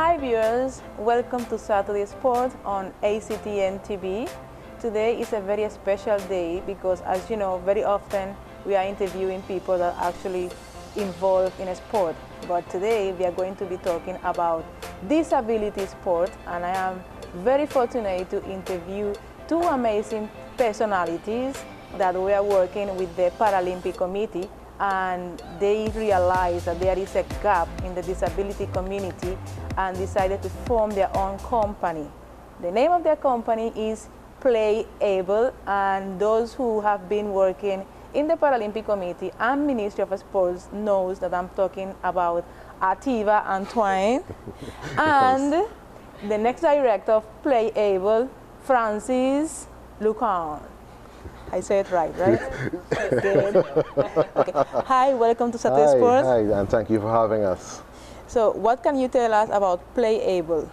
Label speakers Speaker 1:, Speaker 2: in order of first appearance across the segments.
Speaker 1: Hi viewers, welcome to Saturday Sport on ACTN TV. Today is a very special day because, as you know, very often we are interviewing people that are actually involved in a sport. But today we are going to be talking about disability sport, and I am very fortunate to interview two amazing personalities that we are working with the Paralympic Committee, and they realized that there is a gap in the disability community and decided to form their own company. The name of their company is Playable, and those who have been working in the Paralympic Committee and Ministry of Sports knows that I'm talking about Ativa Antoine and the next director of Playable, Francis Lucan. I say it right? Good. Okay. Hi, welcome to Saturday Sports.
Speaker 2: Hi, and thank you for having us.
Speaker 1: So, what can you tell us about Playable?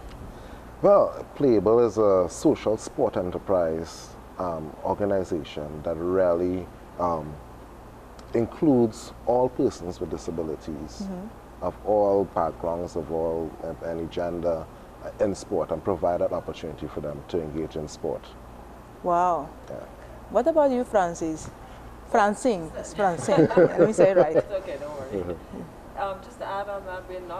Speaker 2: Well, Playable is a social sport enterprise organization that really includes all persons with disabilities, of all backgrounds, of all any gender in sport, and provide that opportunity for them to engage in sport.
Speaker 1: Wow.
Speaker 2: Yeah.
Speaker 1: What about you, Francis? Francine. It's Francine. Let me say it right.
Speaker 3: It's okay, don't worry. Just to add on that, we don't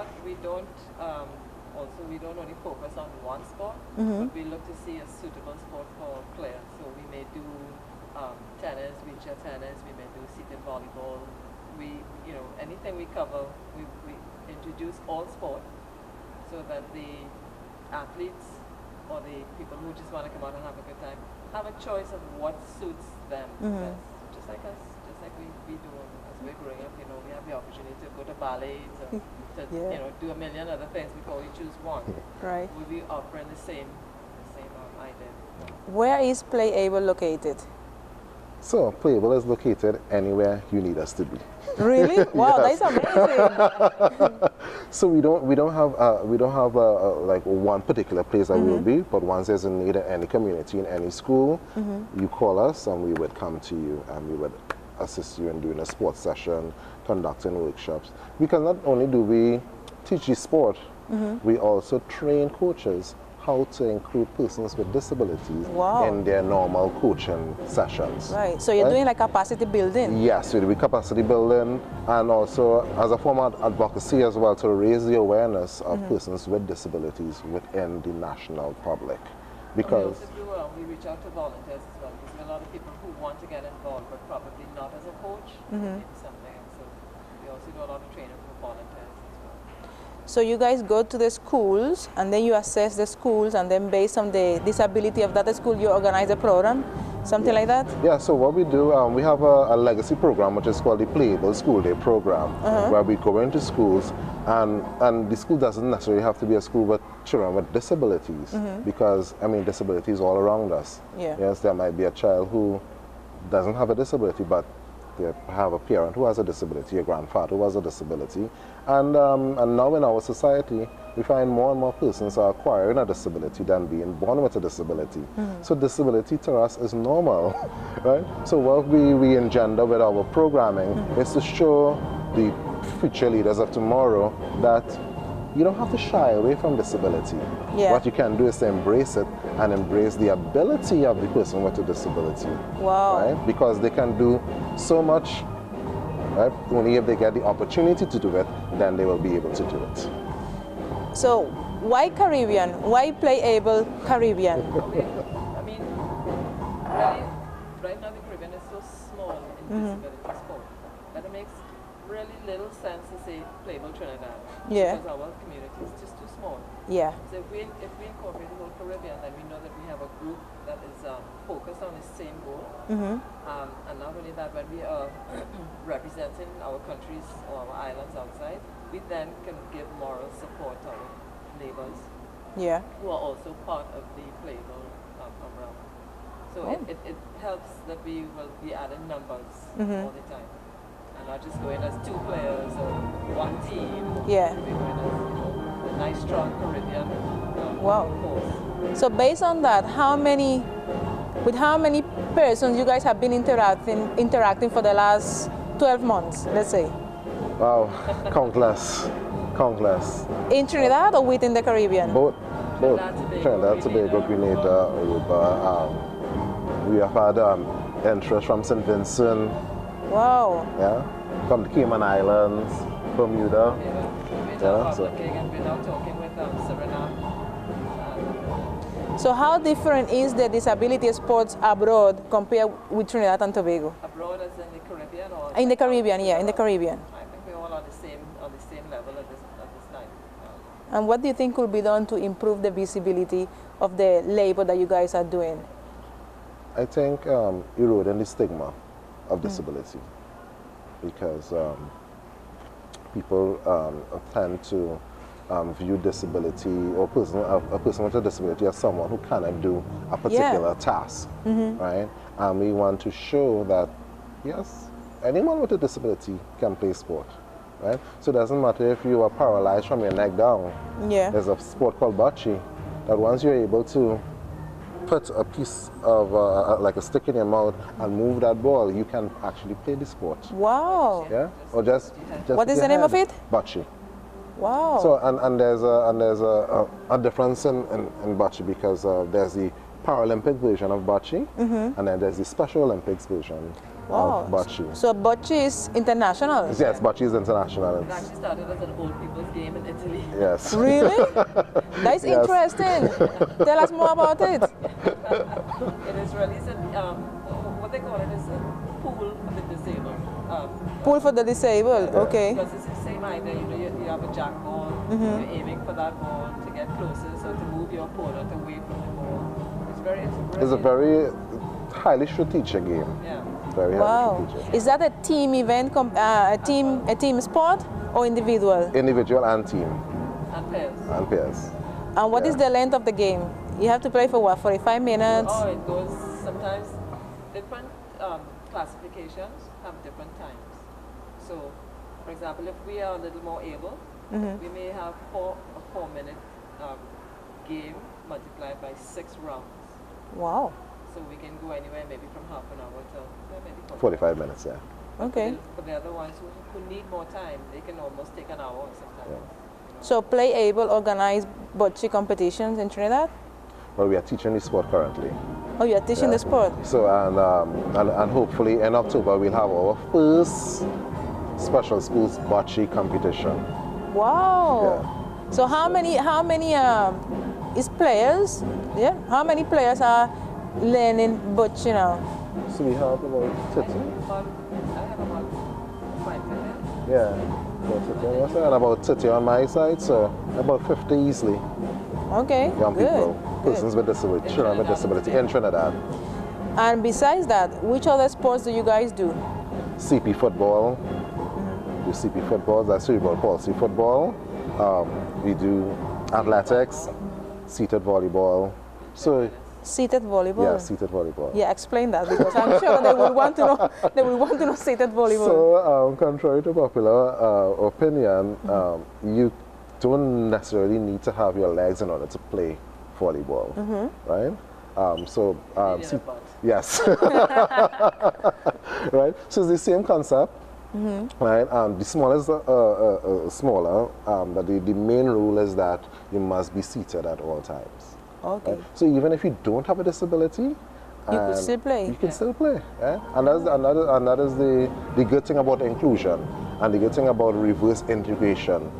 Speaker 3: only focus on one sport, but we look to see a suitable sport for players. So we may do tennis, wheelchair tennis, we may do seated volleyball. Anything we cover, we introduce all sport so that the athletes or the people who just want to come out and have a good time have a choice of what suits them best. Just like us, just like we do as we're growing up, we have the opportunity to go to ballet, to do a million other things before we choose one.
Speaker 1: Right.
Speaker 3: We'll be offering the same idea.
Speaker 1: Where is Playable located?
Speaker 2: So, Playable is located anywhere you need us to be.
Speaker 1: Really? Wow, that's amazing.
Speaker 2: So we don't have like one particular place that we'll be, but once there's a need in any community, in any school, you call us and we would come to you and we would assist you in doing a sports session, conducting workshops. Because not only do we teach you sport, we also train coaches how to include persons with disabilities in their normal coaching sessions.
Speaker 1: Right, so you're doing like capacity building?
Speaker 2: Yes, we do capacity building, and also as a form of advocacy as well, to raise the awareness of persons with disabilities within the national public. Because
Speaker 3: we reach out to volunteers as well, because there are a lot of people who want to get involved, but probably not as a coach in something. So we also do a lot of training for volunteers as well.
Speaker 1: So you guys go to the schools and then you assess the schools, and then based on the disability of that school you organize a program, something like that?
Speaker 2: Yeah, so what we do, we have a legacy program which is called the Playable School Day program, where we go into schools, and the school doesn't necessarily have to be a school with children with disabilities, because disabilities all around us. Yes, there might be a child who doesn't have a disability, but they have a parent who has a disability, a grandfather who has a disability, and now in our society we find more and more persons are acquiring a disability than being born with a disability. So disability to us is normal, right? So what we engender with our programming is to show the future leaders of tomorrow that you don't have to shy away from disability. What you can do is to embrace it and embrace the ability of the person with a disability.
Speaker 1: Wow.
Speaker 2: Right? Because they can do so much, right? Only if they get the opportunity to do it, then they will be able to do it.
Speaker 1: So why Caribbean? Why Playable Caribbean?
Speaker 3: Okay. I mean, really, right now the Caribbean is so small in disability sport that it makes really little sense to say Playable Trinidad.
Speaker 1: Yeah.
Speaker 3: Because our community is just too small.
Speaker 1: Yeah.
Speaker 3: So if we incorporate the whole Caribbean, then we know that we have a group that is focused on the same goal. And not only that, when we are representing our countries or our islands outside, we then can give moral support to our neighbors
Speaker 1: Yeah.
Speaker 3: who are also part of the Playable umbrella. So it helps that we will be adding numbers all the time. And not just going as 2 players or 1 team.
Speaker 1: Yeah.
Speaker 3: We're going as, a nice, strong Caribbean
Speaker 1: Wow.
Speaker 3: force.
Speaker 1: So based on that, with how many persons you guys have been interacting for the last 12 months, let's say?
Speaker 2: Wow, countless.
Speaker 1: In Trinidad or within the Caribbean?
Speaker 2: Both.
Speaker 3: Trinidad,
Speaker 2: Tobago, Grenada, Aruba. We have had interest from St. Vincent,
Speaker 1: Wow.
Speaker 2: yeah, from the Cayman Islands, Bermuda.
Speaker 3: We're
Speaker 2: Yeah, so-
Speaker 3: and we're now talking with Suriname.
Speaker 1: So how different is the disability sports abroad compared with Trinidad and Tobago?
Speaker 3: Abroad as in the Caribbean or?
Speaker 1: In the Caribbean, yeah, in the Caribbean.
Speaker 3: I think we're all on the same level at this time.
Speaker 1: And what do you think could be done to improve the visibility of the labor that you guys are doing?
Speaker 2: I think eroding the stigma of disability, because people tend to view disability or a person with a disability as someone who cannot do a particular task, right? And we want to show that, yes, anyone with a disability can play sport, right? So it doesn't matter if you are paralyzed from your neck down.
Speaker 1: Yeah.
Speaker 2: There's a sport called bocce that once you're able to put a piece of like a stick in your mouth and move that ball, you can actually play the sport.
Speaker 1: Wow.
Speaker 2: Yeah, or just
Speaker 1: What
Speaker 2: with
Speaker 1: is
Speaker 2: your
Speaker 1: the name of
Speaker 2: hand.
Speaker 1: it?
Speaker 2: Bocce.
Speaker 1: Wow.
Speaker 2: So and there's a difference in bocce, because there's the Paralympic version of bocce, and then there's the Special Olympics version of bocce.
Speaker 1: So bocce is international?
Speaker 2: Yes, bocce is international.
Speaker 3: It actually started as an old people's game in Italy.
Speaker 2: Yes.
Speaker 1: Really? That is
Speaker 2: Yes.
Speaker 1: interesting. Tell us more about it.
Speaker 3: It is really what they call it is a pool for the disabled.
Speaker 1: Pool for the disabled, okay.
Speaker 3: Because it's the same idea, you have a jack ball, you're aiming for that ball to get closer, so to move your opponent away from the ball.
Speaker 2: It's a very highly strategic game.
Speaker 3: Yeah.
Speaker 2: Very highly
Speaker 1: Wow.
Speaker 2: strategic.
Speaker 1: Is that a team event, a team sport or individual?
Speaker 2: Individual and team
Speaker 3: And pairs.
Speaker 2: and pairs.
Speaker 1: And what is the length of the game? You have to play for what, 45 minutes?
Speaker 3: Oh, it goes sometimes different classifications have different times. So, for example, if we are a little more able, we may have a 4-minute game multiplied by 6 rounds.
Speaker 1: Wow.
Speaker 3: So we can go anywhere maybe from half an hour to maybe
Speaker 2: 45 minutes, yeah.
Speaker 1: Okay.
Speaker 3: For the other ones who need more time, they can almost take an hour sometimes.
Speaker 2: Yeah.
Speaker 1: So Playable organize bocce competitions in Trinidad?
Speaker 2: Well, we are teaching the sport currently.
Speaker 1: Oh, you are teaching
Speaker 2: Yeah.
Speaker 1: the sport?
Speaker 2: So, and hopefully in October we'll have our first special schools bocce competition.
Speaker 1: Wow.
Speaker 2: Yeah.
Speaker 1: So how many is players? Yeah. How many players are learning bocce now?
Speaker 2: So we have about 30.
Speaker 3: I have about 5 minutes.
Speaker 2: Yeah. About 30, and about 30 on my side, so about 50 easily.
Speaker 1: Okay.
Speaker 2: Young
Speaker 1: good.
Speaker 2: people,
Speaker 1: Good.
Speaker 2: persons with disability, children with disability in Trinidad.
Speaker 1: And besides that, which other sports do you guys do?
Speaker 2: CP football. Do CP football, that's cerebral palsy football. We do athletics, seated volleyball. So
Speaker 1: Seated volleyball.
Speaker 2: yeah, seated volleyball.
Speaker 1: Yeah, explain that, because I'm sure they will want to know. They will want to know seated volleyball.
Speaker 2: So contrary to popular opinion, you don't necessarily need to have your legs in order to play volleyball, right? Yes, right. So it's the same concept, right? The smallest smaller, but the main rule is that you must be seated at all times.
Speaker 1: Okay.
Speaker 2: Right? So even if you don't have a disability
Speaker 1: You could still play.
Speaker 2: You can still play, yeah? And that is the good thing about inclusion and the good thing about reverse integration.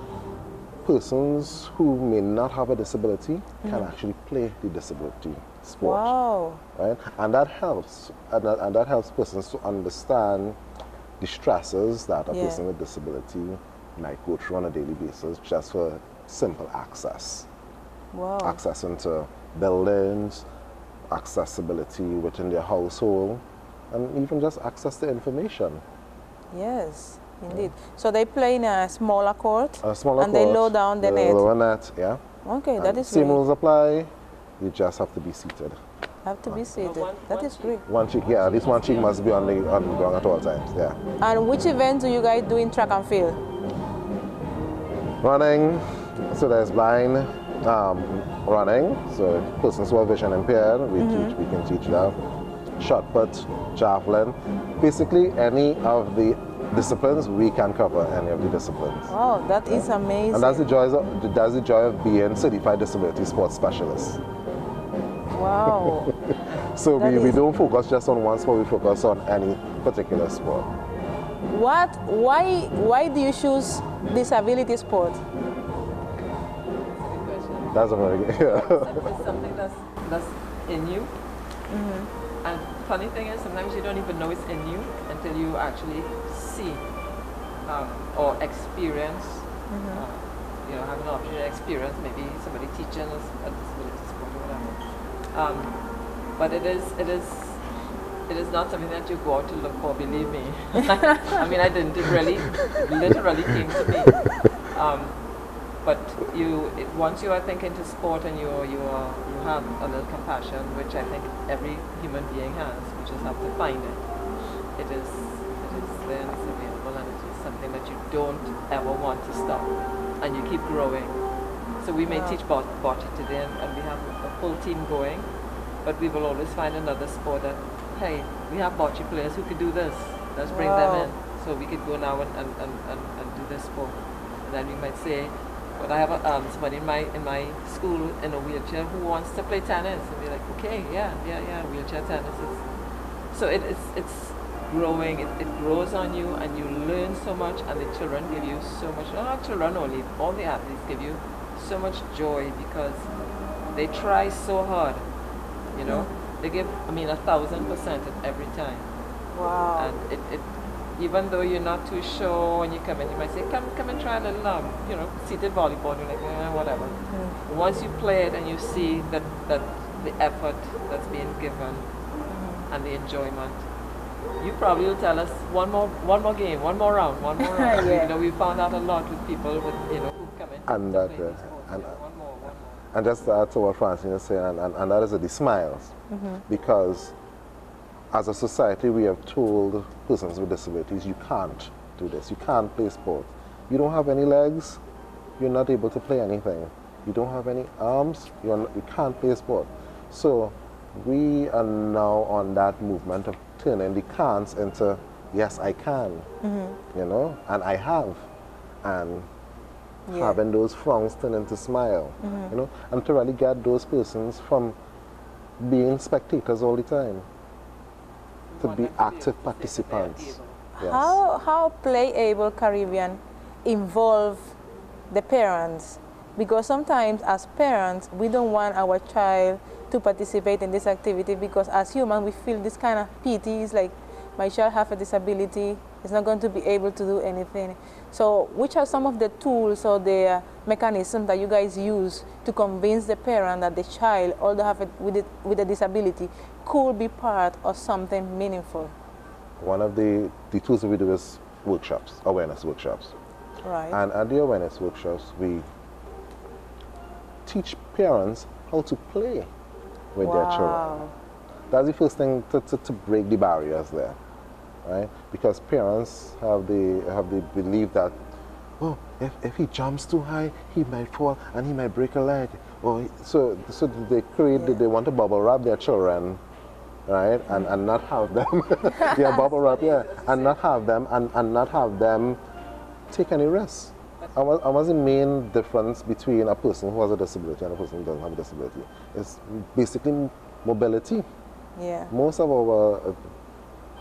Speaker 2: Persons who may not have a disability can actually play the disability sport.
Speaker 1: Wow.
Speaker 2: Right? And that helps. And that helps persons to understand the stresses that a person with disability might go through on a daily basis just for simple access.
Speaker 1: Wow.
Speaker 2: Access into buildings, accessibility within their household, and even just access to information.
Speaker 1: Yes, indeed. So they play in a smaller court,
Speaker 2: A smaller
Speaker 1: and
Speaker 2: court,
Speaker 1: they low down the net.
Speaker 2: Lower net, yeah.
Speaker 1: Okay,
Speaker 2: And
Speaker 1: that is
Speaker 2: same
Speaker 1: great.
Speaker 2: rules apply. You just have to be seated.
Speaker 1: Have to be seated. That is great.
Speaker 2: One cheek, yeah. At least one cheek must be on the ground at all times. Yeah.
Speaker 1: And which events do you guys do in track and field?
Speaker 2: Running. So there's blind running. So persons who are vision impaired, we can teach that. Shot put, javelin. Basically, any of the disciplines, we can cover any of the disciplines.
Speaker 1: Wow, that is amazing.
Speaker 2: And that's the joy of being certified disability sports specialist.
Speaker 1: Wow.
Speaker 2: So we don't focus just on one sport, we focus on any particular sport.
Speaker 1: Why do you choose disability sport?
Speaker 2: That's a very good,
Speaker 3: It's something that's in you. And funny thing is, sometimes you don't even know it's in you until you actually see or experience. Have an opportunity to experience maybe somebody teaching us a disability sport or whatever. But it is not something that you go out to look for. Believe me. I mean, I didn't. It really, literally came to me. But once you are thinking to sport and you have a little compassion, which I think every human being has. You just have to find it. It is there and it's available, and it is something that you don't ever want to stop, and you keep growing. So we may teach bocce today, and we have a full team going, but we will always find another sport that, hey, we have bocce players who could do this. Let's bring them in. So we could go now and do this sport. And then we might say, but I have somebody in my school in a wheelchair who wants to play tennis. And we're like, okay, yeah, wheelchair tennis is. So it's growing. It grows on you, and you learn so much. And the children give you so much. Not children only, all the athletes give you so much joy because they try so hard. You know, they give 1,000% at every time.
Speaker 1: Wow.
Speaker 3: And it even though you're not too sure when you come in, you might say, come and try a little, seated volleyball. You're like, whatever. Once you play it and you see that the effort that's being given and the enjoyment, you probably will tell us one more game, one more round.
Speaker 1: Yeah.
Speaker 3: We found out a lot with people with, who come in
Speaker 2: And
Speaker 3: to
Speaker 2: that,
Speaker 3: play these sports.
Speaker 2: and-
Speaker 3: One more.
Speaker 2: And just to add to what Francine is saying, and that is the smiles. Because as a society, we have told persons with disabilities, you can't do this, you can't play sport. You don't have any legs, you're not able to play anything. You don't have any arms, you can't play sport. So we are now on that movement of turning the can'ts into, yes, I can, and I have. And having those frowns turn into smile, and to really get those persons from being spectators all the time to be active participants. Yes.
Speaker 1: How Playable Caribbean involve the parents? Because sometimes as parents, we don't want our child to participate in this activity because as humans, we feel this kind of pity. It's like, my child have a disability, is not going to be able to do anything. So which are some of the tools or the mechanisms that you guys use to convince the parent that the child, although with a disability, could be part of something meaningful?
Speaker 2: One of the tools that we do is workshops, awareness workshops.
Speaker 1: Right.
Speaker 2: And at the awareness workshops, we teach parents how to play with their children. That's the first thing to break the barriers there, right? Because parents have the belief that, oh, if he jumps too high, he might fall and he might break a leg. So they they want to bubble wrap their children, right? And not have them, bubble wrap, and not have them take any risks. And what's the main difference between a person who has a disability and a person who doesn't have a disability? It's basically mobility.
Speaker 1: Yeah.
Speaker 2: Most of our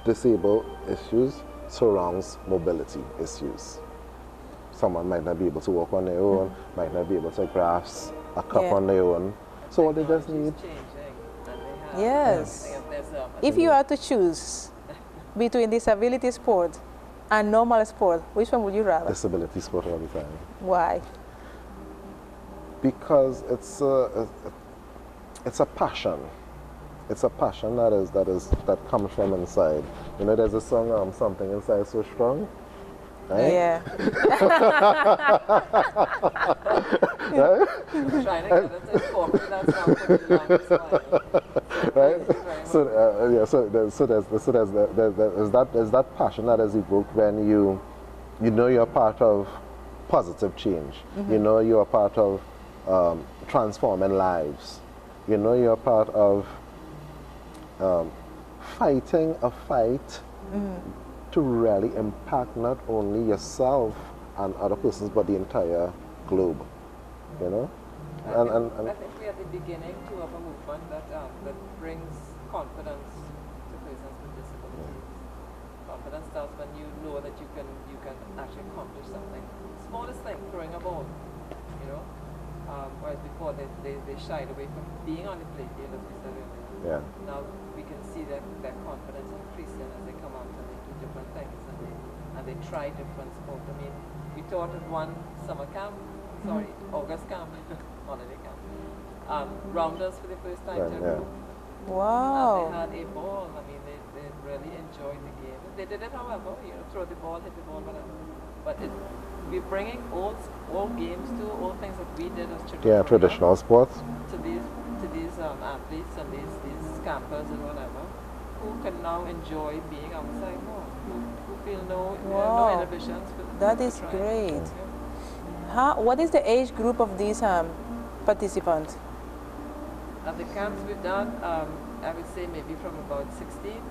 Speaker 2: disabled issues surrounds mobility issues. Someone might not be able to walk on their own, might not be able to grasp a cup
Speaker 1: Yeah.
Speaker 2: on their own. So what they just need.
Speaker 3: Technology's changing, and they have,
Speaker 1: Yes.
Speaker 3: there's
Speaker 1: If you had to choose between disability sport and normal sport, which one would you rather?
Speaker 2: Disability sport all the time.
Speaker 1: Why?
Speaker 2: Because it's a passion. It's a passion that comes from inside. You know, there's a song, something inside so strong. Right?
Speaker 1: Yeah.
Speaker 2: Right?
Speaker 3: trying to get it to incorporate that song for the longest while.
Speaker 2: Right?
Speaker 3: Thank you very much.
Speaker 2: There's that passion that is evoked when you know you're part of positive change. You know you're part of transforming lives. You know you're part of fighting a fight to really impact not only yourself and other persons, but the entire globe. You know, and
Speaker 3: I think we are at the beginning too of a movement that brings confidence to persons with disabilities. Confidence starts when you know that you can actually accomplish something. Smallest thing, throwing a ball. You know, whereas before they shied away from being on the play field, as we said earlier.
Speaker 2: yeah,
Speaker 3: Now we can see their confidence increasing as they come out and they do different things and they try different sports. I mean, we taught at one summer camp, August camp, holiday camp, rounders for the first time to a group.
Speaker 1: Wow.
Speaker 3: And they had a ball. I mean, they really enjoyed the game. They did it, however, throw the ball, hit the ball, whatever. But we're bringing old games to all things that we did as children.
Speaker 2: yeah, traditional sports.
Speaker 3: To these athletes and these campers and whatever, who can now enjoy being outside more, who feel no inhibitions.
Speaker 1: That is great. What is the age group of these participants?
Speaker 3: At the camps we've done, I would say maybe from about 16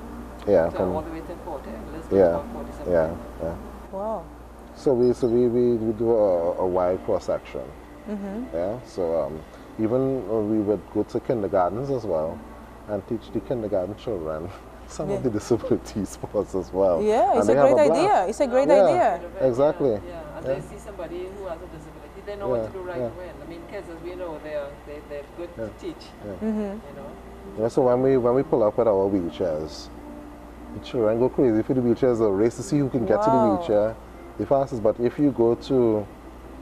Speaker 2: Yeah,
Speaker 3: to all the way to 40. Lisbon
Speaker 2: yeah,
Speaker 3: about 47.
Speaker 2: yeah.
Speaker 1: Wow.
Speaker 2: So we do a wide cross section. Yeah. So even we would go to kindergartens as well and teach the kindergarten children some of the disability sports as well.
Speaker 1: Yeah, it's a great idea. It's a great idea.
Speaker 2: Exactly.
Speaker 3: Yeah, and they see somebody who has a disability, they know what to do right away. I mean, kids, as we know, they're good to teach. You know.
Speaker 2: Yeah. So when we pull up with our wheelchairs, the children go crazy for the wheelchairs. A race to see who can get to the wheelchair the fastest. But if you go to,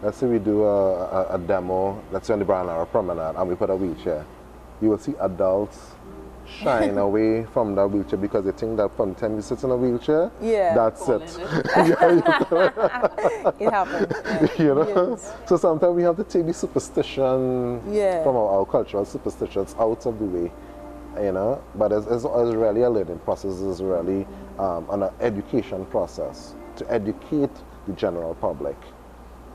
Speaker 2: let's say we do a demo, let's say on the Brown Promenade, and we put a wheelchair, you will see adults shine away from that wheelchair because they think that from the time you sit in a wheelchair, that's it.
Speaker 1: It happens. Yeah.
Speaker 2: You know? Yes. So sometimes we have to take the superstition from our cultural superstitions out of the way. You know, but it's really a learning process. It's really an education process to educate the general public.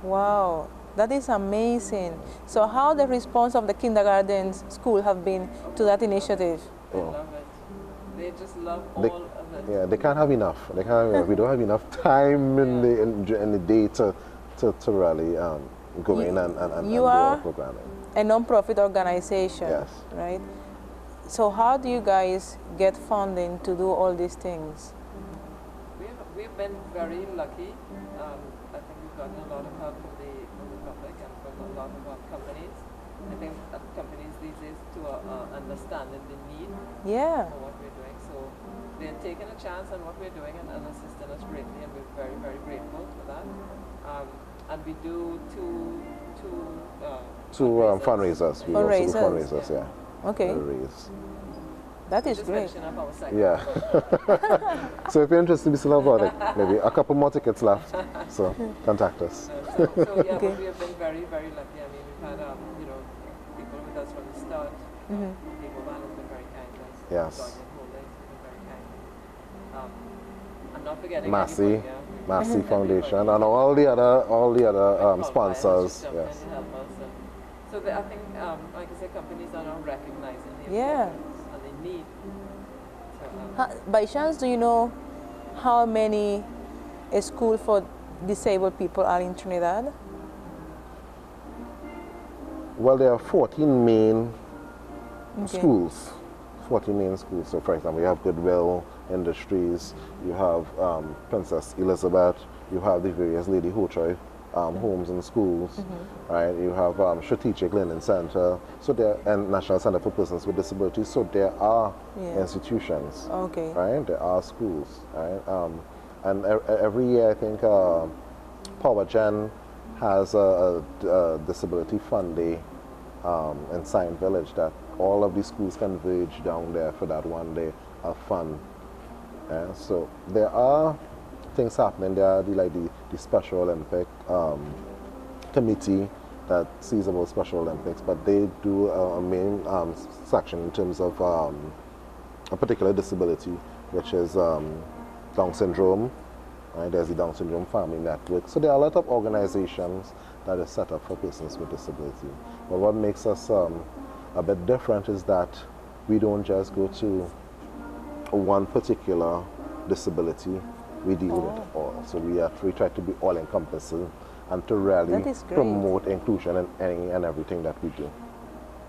Speaker 1: Wow, that is amazing. So how the response of the kindergarten school have been to that initiative?
Speaker 3: They love it. They just love all of it.
Speaker 2: Yeah, they can't have enough. They can't have enough. We don't have enough time in the day to really go in and do our programming.
Speaker 1: A non-profit organization, right? So how do you guys get funding to do all these things?
Speaker 3: We've been very lucky. I think we've gotten a lot of help from the public and from a lot of companies. I think companies these days to understanding the need for what we're doing. So they're taking a chance on what we're doing and assisting us greatly, and we're very, very grateful for that. And we do two
Speaker 2: fundraisers. We also do fundraisers,
Speaker 1: Okay. That is great.
Speaker 2: Yeah. So if you're interested, we still have about maybe a couple more tickets left. So contact us.
Speaker 3: So yeah, but we have been very, very lucky. I mean, we've had people with us from the start. People has been very kind to us.
Speaker 2: Yes.
Speaker 3: Has been very kind. I'm not forgetting
Speaker 2: Massey Foundation and all the other sponsors. Yes.
Speaker 3: So I think, like I said, companies are now recognizing the importance and the need. So,
Speaker 1: by chance, do you know how many schools for disabled people are in Trinidad?
Speaker 2: Well, there are 14 main schools 40 main schools. So for example, you have Goodwill Industries, you have Princess Elizabeth, you have the various Lady Hochoy homes and schools, right? You have Strategic Learning Center, so there, and National Center for Persons with Disabilities. So there are institutions,
Speaker 1: Okay.
Speaker 2: right? There are schools, right? And every year I think PowerGen has a disability fund day in Science Village that all of these schools converge down there for that one day of fun. Yeah? So there are things happening. There are the Special Olympic committee that sees about Special Olympics, but they do a main section in terms of a particular disability, which is Down syndrome. Right? There's the Down Syndrome Family Network. So there are a lot of organizations that are set up for persons with disability. But what makes us a bit different is that we don't just go to one particular disability. We deal with it all. So we try to be all-encompassing and to really promote inclusion in any and everything that we do.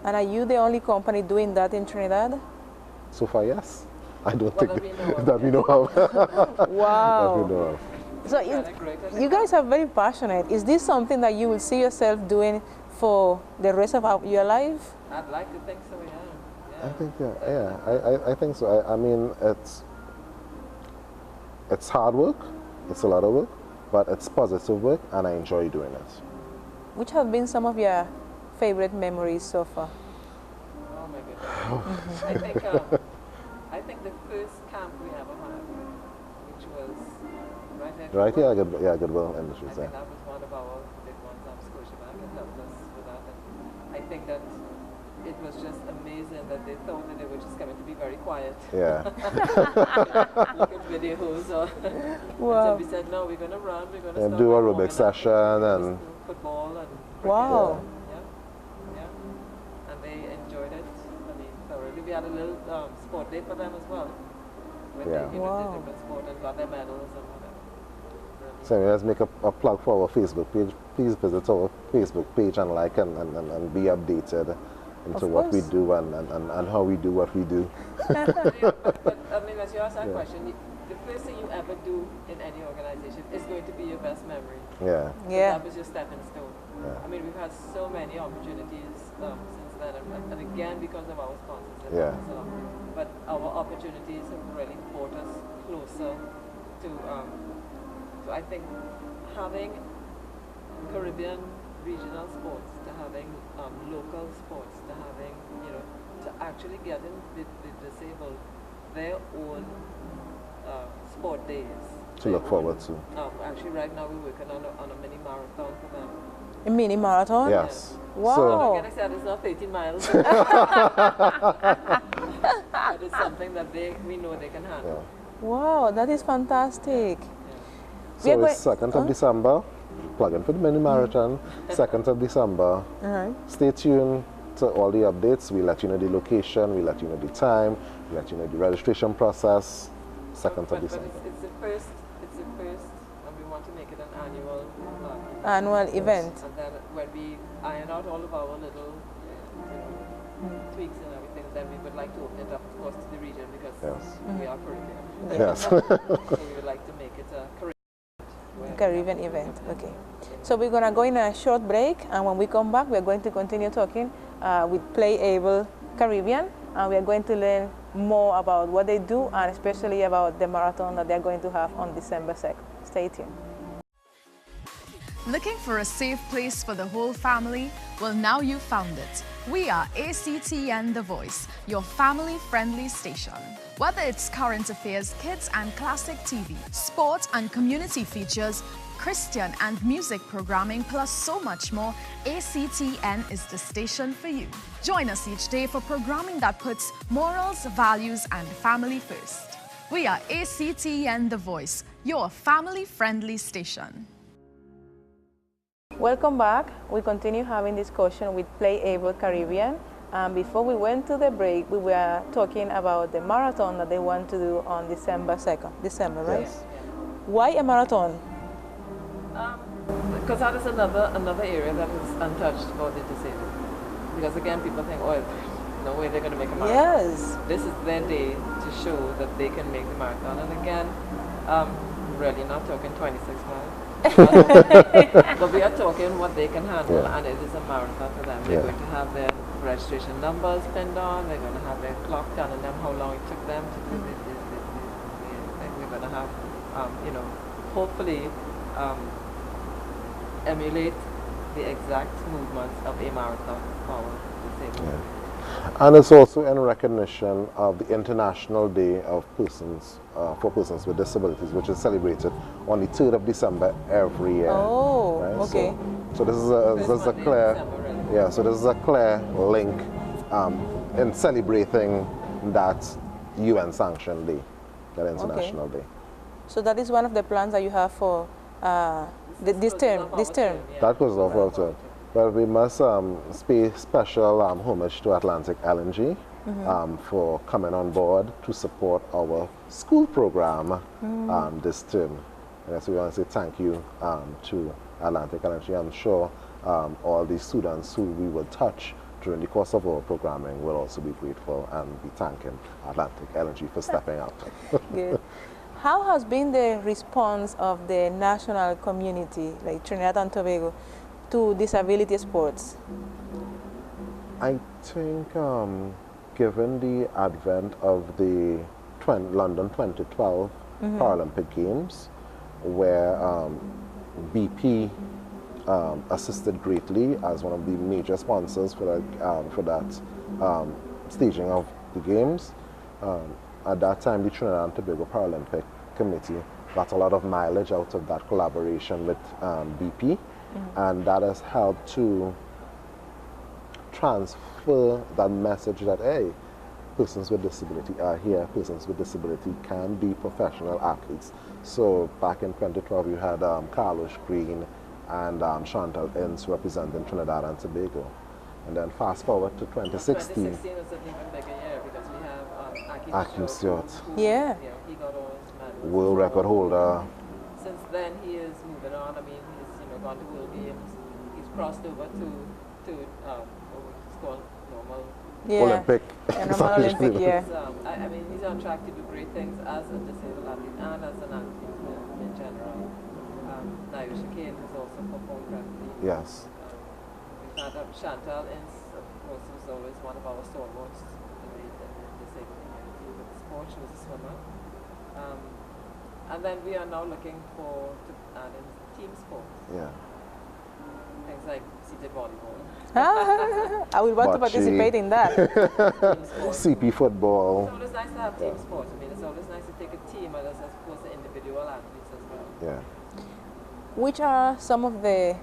Speaker 1: And are you the only company doing that in Trinidad?
Speaker 2: So far, yes. I don't
Speaker 3: Well,
Speaker 2: think
Speaker 3: that we know of.
Speaker 2: that we know of.
Speaker 1: Wow.
Speaker 2: That we know of.
Speaker 1: So you guys are very passionate. Is this something that you will see yourself doing for the rest of your life?
Speaker 3: I'd like to think so, yeah.
Speaker 2: I think, I think so. I mean, it's hard work, it's a lot of work, but it's positive work, and I enjoy doing it.
Speaker 1: Which have been some of your favorite memories so far?
Speaker 3: Oh my goodness. I think the first camp we ever had, which was right here.
Speaker 2: Right, yeah, Goodwill Industries.
Speaker 3: I think that was one of our big ones. Scotiabank had helped us with that, and I think that it was just amazing that they thought that they were just coming to be very quiet.
Speaker 2: Yeah.
Speaker 3: Look at videos or
Speaker 1: Wow.
Speaker 3: until we said no, we're going to run, we're going to
Speaker 2: Do aerobic session and
Speaker 3: football and
Speaker 1: Wow.
Speaker 3: yeah, and they enjoyed it. I mean, thoroughly. We had a little sport day for them as well. When
Speaker 2: Yeah.
Speaker 3: they did different sport and got their medals and whatever. Really.
Speaker 2: so let's make a plug for our Facebook page. Please visit our Facebook page and like and be updated into
Speaker 1: Of
Speaker 2: what we
Speaker 1: course.
Speaker 2: do and how we do what we do.
Speaker 3: But I mean, as you ask that question, the first thing you ever do in any organization is going to be your best memory.
Speaker 2: Yeah.
Speaker 1: Yeah.
Speaker 3: That was your stepping stone.
Speaker 2: Yeah.
Speaker 3: I mean, we've had so many opportunities since then, and again because of our sponsors. And
Speaker 2: Yeah.
Speaker 3: so on. But our opportunities have really brought us closer to. So I think having Caribbean regional sports, to having local sports, to having, to actually getting the disabled their own sport days.
Speaker 2: To look forward to.
Speaker 3: Actually, right now we're working on a mini marathon for them.
Speaker 1: A mini marathon?
Speaker 2: Yes.
Speaker 1: Wow.
Speaker 2: So,
Speaker 3: Like I said, it's not 13 miles. But it's something that we know they can handle.
Speaker 1: Wow, that is fantastic. We are
Speaker 2: so
Speaker 1: going-
Speaker 2: it's 2nd of December. Plug-in for the mini marathon. 2nd of December. Stay tuned to all the updates. We let you know the location, we let you know the time, we let you know the registration process. 2nd
Speaker 3: But
Speaker 2: of December.
Speaker 3: it's the first, and we want to make it an annual
Speaker 1: Annual event.
Speaker 3: And then when we iron out all of our little tweaks and everything, then we would like to open it up, of course, to the region because we are Caribbean.
Speaker 2: Yes.
Speaker 3: So we would like to make it a
Speaker 1: Caribbean event. Okay. So we're going to go in a short break, and when we come back, we're going to continue talking with Playable Caribbean, and we're going to learn more about what they do and especially about the marathon that they're going to have on December 2nd. Stay tuned.
Speaker 4: Looking for a safe place for the whole family? Well, now you found it. We are ACTN The Voice, your family-friendly station. Whether it's current affairs, kids and classic TV, sport and community features, Christian and music programming, plus so much more, ACTN is the station for you. Join us each day for programming that puts morals, values and family first. We are ACTN The Voice, your family-friendly station.
Speaker 1: Welcome back. We continue having discussion with Playable Caribbean. Before we went to the break, we were talking about the marathon that they want to do on December 2nd. December, right?
Speaker 2: Yes.
Speaker 1: Why a marathon?
Speaker 3: because that is another area that is untouched for the disabled. Because again, people think, oh, no way they're going to make a marathon.
Speaker 1: Yes.
Speaker 3: This is their day to show that they can make the marathon. And again, really not talking 26 miles. But we are talking what they can handle, and it is a marathon for them. They're going to have their registration numbers pinned on, they're going to have their clock telling them how long it took them to do this. We're going to have, you know, hopefully emulate the exact movements of a marathon for our disabled.
Speaker 2: And it's also in recognition of the International Day of Persons for Persons with Disabilities, which is celebrated on the 3rd of December every year.
Speaker 1: Oh,
Speaker 2: right?
Speaker 1: okay.
Speaker 2: So this is a clear, so this is a clear link in celebrating that UN sanctioned day, that International Day.
Speaker 1: So that is one of the plans that you have for this term.
Speaker 2: That goes off also. Well, we must pay special homage to Atlantic LNG for coming on board to support our school program this term. And so we want to say thank you to Atlantic LNG. I'm sure all the students who we will touch during the course of our programming will also be grateful and be thanking Atlantic LNG for stepping up.
Speaker 1: Good. How has been the response of the national community, like Trinidad and Tobago, to disability sports?
Speaker 2: I think given the advent of the London 2012 Paralympic Games, where BP assisted greatly as one of the major sponsors for that staging of the games, at that time the Trinidad and Tobago Paralympic Committee got a lot of mileage out of that collaboration with BP. And that has helped to transfer that message that, hey, persons with disability are here, persons with disability can be professional athletes. So back in 2012, you had Carlos Green and Chantal Ince representing Trinidad and Tobago. And then fast forward to 2016.
Speaker 3: 2016 was an even bigger year because we have
Speaker 2: Akim Stewart,
Speaker 1: Yeah.
Speaker 3: he got all his medals.
Speaker 2: world record holder.
Speaker 3: Since then, he is moving on. I mean, he's gone to World Games. He's crossed over to what's called normal.
Speaker 2: Olympic.
Speaker 1: Normal Olympic, yeah.
Speaker 3: I mean, he's on track to do great things as a disabled athlete and as an athlete in general. Naisha Kane has also performed correctly.
Speaker 2: Yes.
Speaker 3: We've had Chantal Ince, of course, who's always one of our stalwarts in the disabled community with sport. She was a swimmer. And then we are now looking to add in team sports.
Speaker 2: Yeah.
Speaker 3: Things like seated volleyball.
Speaker 1: I would want to participate in that.
Speaker 2: CP football.
Speaker 3: It's always nice to have team sports. I mean, it's always nice to take a team as opposed to individual athletes as well.
Speaker 2: Yeah.
Speaker 1: Which are some of the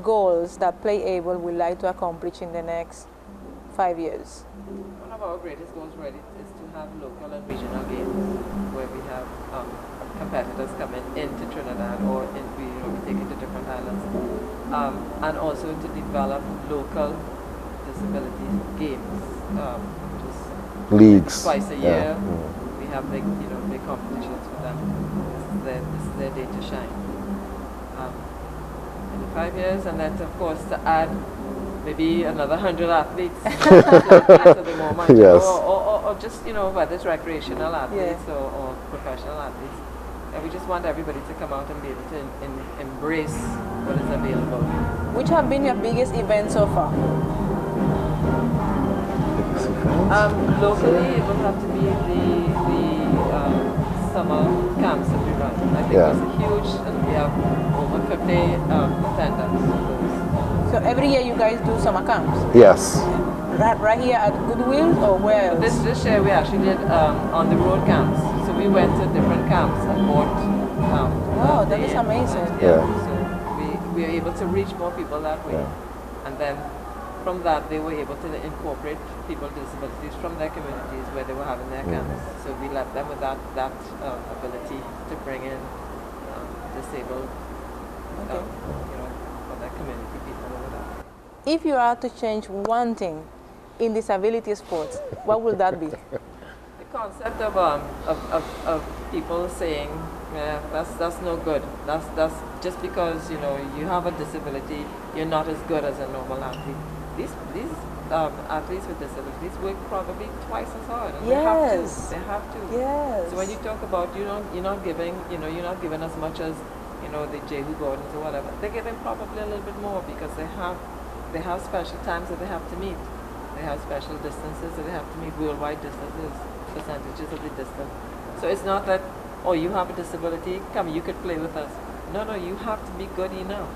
Speaker 1: goals that Playable would like to accomplish in the next 5 years?
Speaker 3: One of our greatest goals really is to have local and regional games where we have competitors coming into Trinidad or we take it to different islands, and also to develop local disability games,
Speaker 2: Leagues.
Speaker 3: twice a year. We have big competitions for them. This is their day to shine. In 5 years, and then of course to add maybe another 100 athletes to the moment,
Speaker 2: yes.
Speaker 3: or just whether it's recreational athletes or professional athletes. And we just want everybody to come out and be able to embrace what is available.
Speaker 1: Which have been your biggest events so far?
Speaker 3: Locally, it will have to be the summer camps that we run. I think it's a huge, and we have over 50 attendants.
Speaker 1: So every year you guys do summer camps?
Speaker 2: Yes.
Speaker 1: Right here at Goodwill or where else?
Speaker 3: This year we actually did on the road camps. So we went to different camps and bought.
Speaker 1: Wow, that is amazing.
Speaker 2: Yeah.
Speaker 3: So we were able to reach more people that way.
Speaker 2: Yeah.
Speaker 3: And then from that they were able to incorporate people with disabilities from their communities where they were having their camps. So we left them with that ability to bring in disabled, for their community people over there.
Speaker 1: If you are to change one thing in disability sports, what would that be?
Speaker 3: The concept of people saying, yeah, that's no good. That's just because you have a disability, you're not as good as a normal athlete. These athletes with disabilities work probably twice as hard. And
Speaker 1: Yes.
Speaker 3: They have to.
Speaker 1: Yes.
Speaker 3: So when you talk about you're not giving as much as the Jehu Gordons or whatever. They're giving probably a little bit more because they have special times that they have to meet. They have special distances that they have to meet, worldwide distances, percentages of the distance. So it's not that, oh, you have a disability, come, you could play with us. No, you have to be good enough.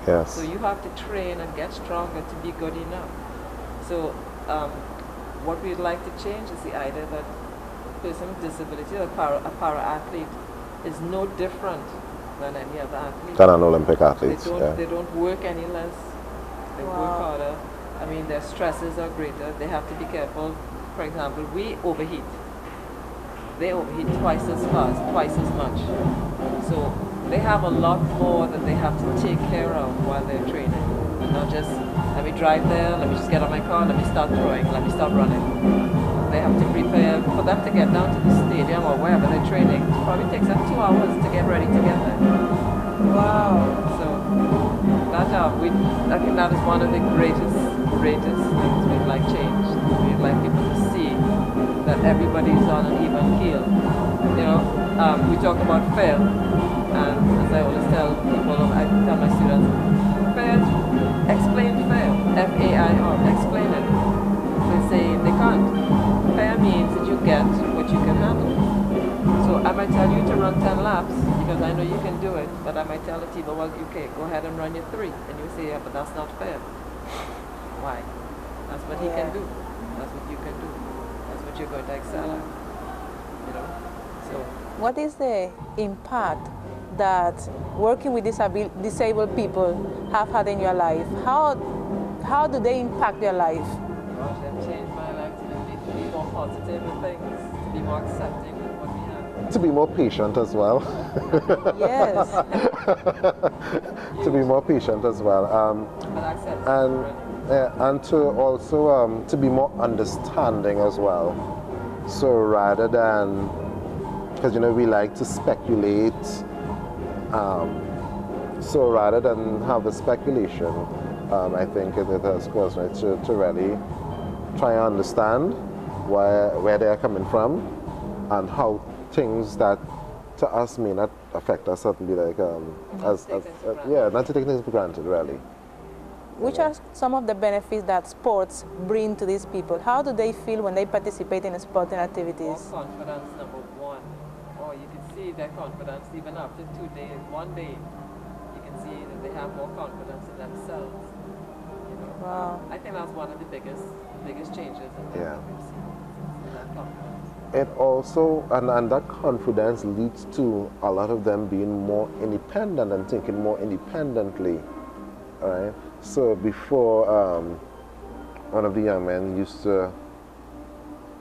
Speaker 2: Yes.
Speaker 3: So you have to train and get stronger to be good enough. So what we'd like to change is the idea that a person with disability or a para-athlete is no different than any other athlete.
Speaker 2: Than an Olympic athlete.
Speaker 3: They don't work any less. They work harder. I mean, their stresses are greater. They have to be careful. For example, we overheat. They overheat twice as fast, twice as much. So they have a lot more that they have to take care of while they're training. And not just, let me drive there, let me just get on my car, let me start throwing, let me start running. They have to prepare for them to get down to the stadium or wherever they're training. It probably takes them 2 hours to get ready to get there.
Speaker 1: Wow.
Speaker 3: So that I think that is one of the greatest things we'd like changed. We'd like people to see that everybody's on an even keel. We talk about fair, and as I always tell people, I tell my students, fair, explain fair, F-A-I-R, explain it. They say they can't. Fair means that you get what you can handle. So I might tell you to run 10 laps because I know you can do it, but I might tell a team, well, okay, go ahead and run your 3. And you say, yeah, but that's not fair. Why? That's what he can do. That's what you can do. That's what you're going to excel at. So.
Speaker 1: What is the impact that working with disabled people have had in your life? How do they impact your life?
Speaker 3: Gosh, they've changed my life to be more positive with things, to be more accepting of what we have.
Speaker 2: To be more patient as well.
Speaker 1: Yes.
Speaker 2: To be more patient as well.
Speaker 3: But accepting.
Speaker 2: And to also to be more understanding as well. So rather than, because we like to speculate, so rather than have the speculation, I think it has caused me to really try and understand where they are coming from and how things that to us may not affect us certainly, like not to take things for granted, really.
Speaker 1: Which are some of the benefits that sports bring to these people? How do they feel when they participate in sporting activities?
Speaker 3: More confidence, number one. Oh, you can see their confidence even after 2 days, 1 day. You can see that they have more confidence in themselves.
Speaker 1: Wow.
Speaker 3: I think that's one of the biggest changes in that we've seen. That confidence.
Speaker 2: It also, and that confidence leads to a lot of them being more independent and thinking more independently. All right. So before, one of the young men used to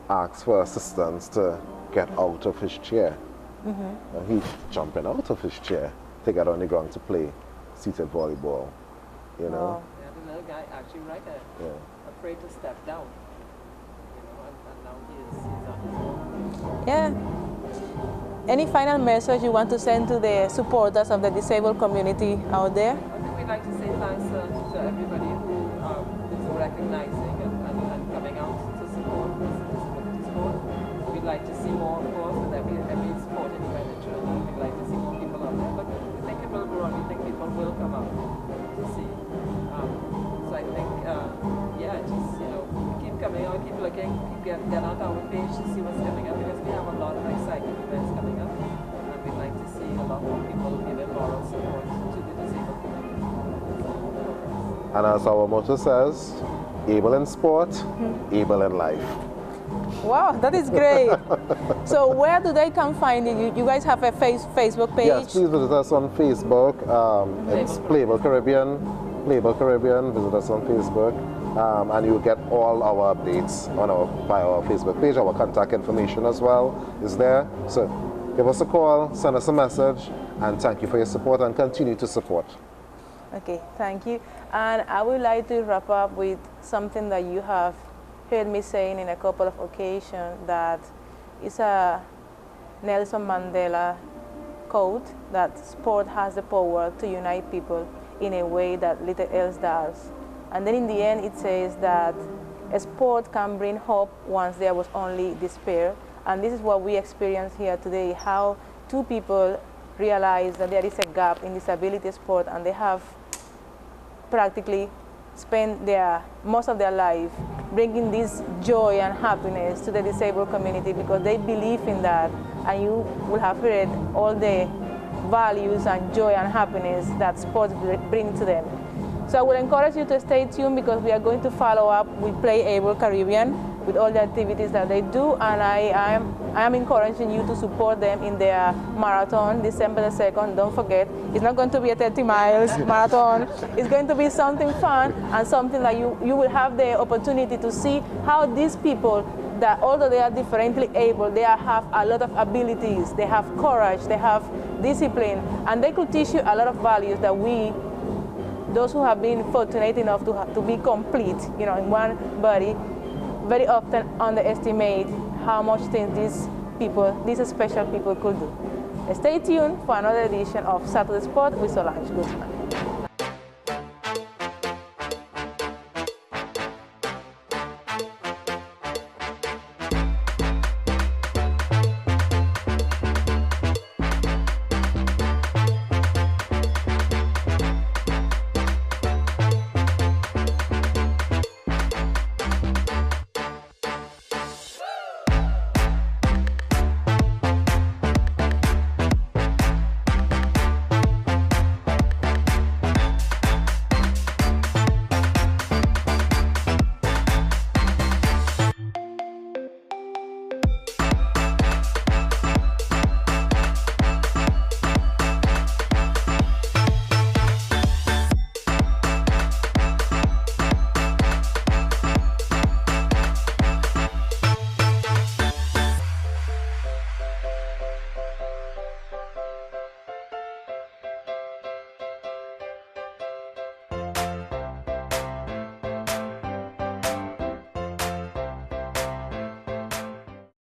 Speaker 2: ask for assistance to get out of his chair. Mm-hmm. And he's jumping out of his chair to get on the ground to play seated volleyball.
Speaker 3: Yeah, the little guy actually right there, afraid to step down. And now he's on his own.
Speaker 1: Yeah. Any final message you want to send to the supporters of the disabled community out there?
Speaker 3: I think we'd like to say thanks to everybody who is recognizing and coming out to support this disability sport. We'd like to see more, of course, with every sport in expenditure. We'd like to see more people out there, but we think it will grow and we think people will come out to see. So I think, just, keep coming out, keep looking, get on our page to see what's coming up, because we have a lot of exciting events coming up, and we'd like to see a lot more people giving moral support to the disabled community.
Speaker 2: And as our motto says, able in sport, able in life.
Speaker 1: Wow, that is great. So where do they come find you? You guys have a Facebook page?
Speaker 2: Yes, please visit us on Facebook. It's Playable Caribbean. Playable Caribbean. Visit us on Facebook. And you'll get all our updates on by our Facebook page. Our contact information as well is there. So give us a call, send us a message, and thank you for your support and continue to support.
Speaker 1: Okay, thank you. And I would like to wrap up with something that you have heard me saying in a couple of occasions, that is a Nelson Mandela quote, that sport has the power to unite people in a way that little else does. And then in the end it says that a sport can bring hope once there was only despair. And this is what we experience here today, how two people realize that there is a gap in disability sport, and they have practically spent most of their life bringing this joy and happiness to the disabled community, because they believe in that, and you will have heard all the values and joy and happiness that sports bring to them. So I would encourage you to stay tuned, because we are going to follow up with Playable Caribbean with all the activities that they do, and I am encouraging you to support them in their marathon, December the 2nd. Don't forget, it's not going to be a 30 miles marathon. It's going to be something fun and something that you will have the opportunity to see how these people, that although they are differently able, they have a lot of abilities, they have courage, they have discipline, and they could teach you a lot of values that those who have been fortunate enough to be complete, in one body, very often underestimate how much things these special people could do. Stay tuned for another edition of Saturday Sport with Solange. Guzman.